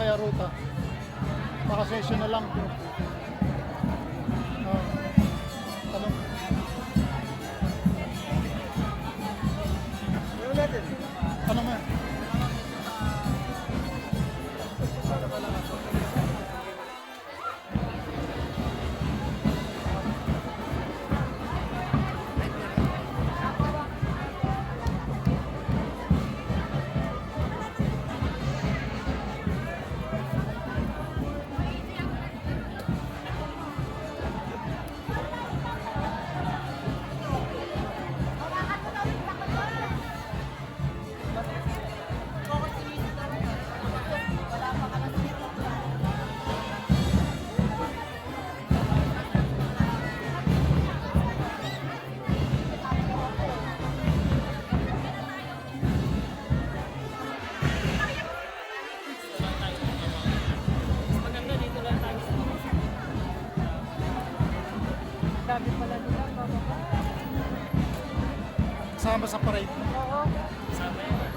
kaya ruta. Baka session na lang. Tanong. Ano mo? Dami pala nila, bababa. Kasama sa parade. Oo. Sama yan.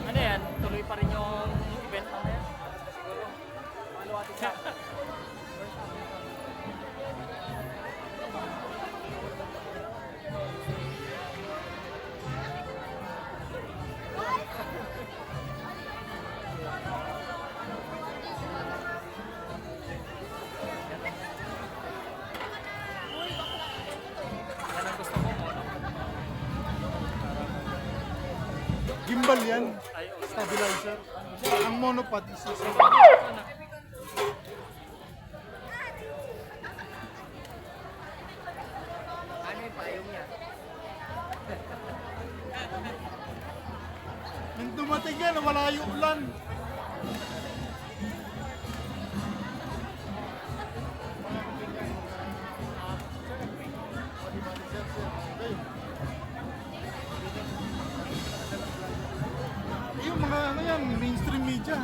Ano yan? Tuloy pa rin yung event na yan? Siguro. Ano atin sa? Yan ang gusto ko, mono. Gimbal yan. Ay, oh, Stabilizer. Ang monopod is isa. Ano yung payong niya? Nung dumating yan, wala yung ulan. Yung mga ano yan, mainstream media.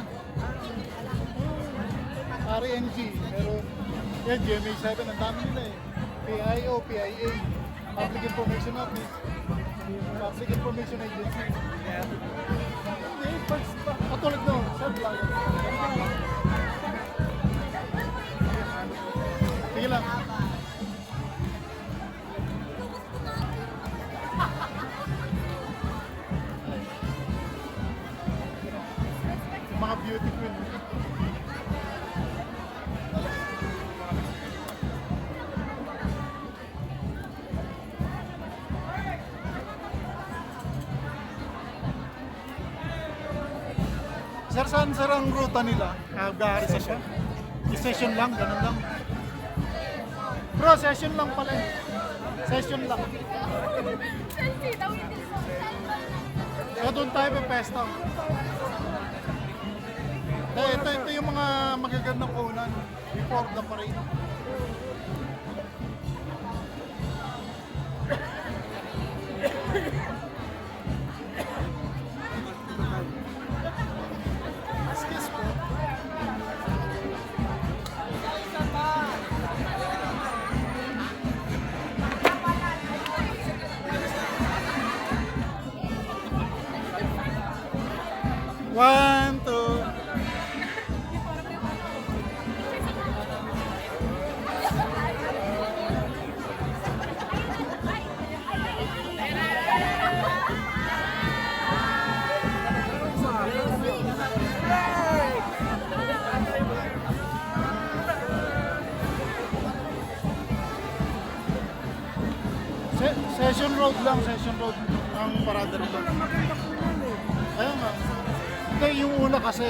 RNG, meron. Yan, GMA7, ang dami nila eh. PIO, PIA, Public Information Office, Public Information Agency. Hindi, patulad no, self-lang. Sige lang. Mga beauty queen. Sir, saan sir ang ruta nila? Gahari sa siya? Session lang, ganun lang. Bro, session lang pala eh. Session lang. Kaya doon tayo may pesta. Ito yung mga magagandang kunan before the parade. Excuse po. One, two. Session road lang, session road ang parada nila. Ayun nga. Hindi, yung una kasi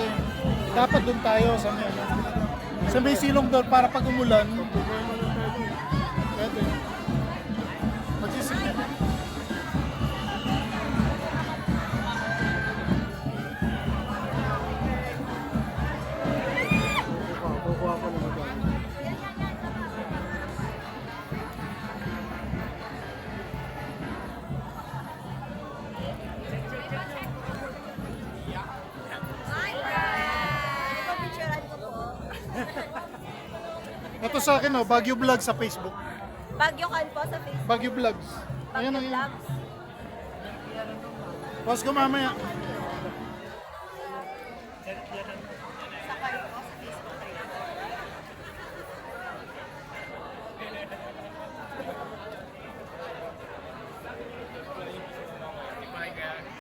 dapat doon tayo sa may ano. Sa may silong doon para pag umulan. Pwede. Magsisigil. Ito sa akin, oh, Baguio Vlog sa Facebook. Baguio kan po sa Facebook. Baguio Vlogs. Baguio Ayan ang yun. Vlogs. Post ko mamaya.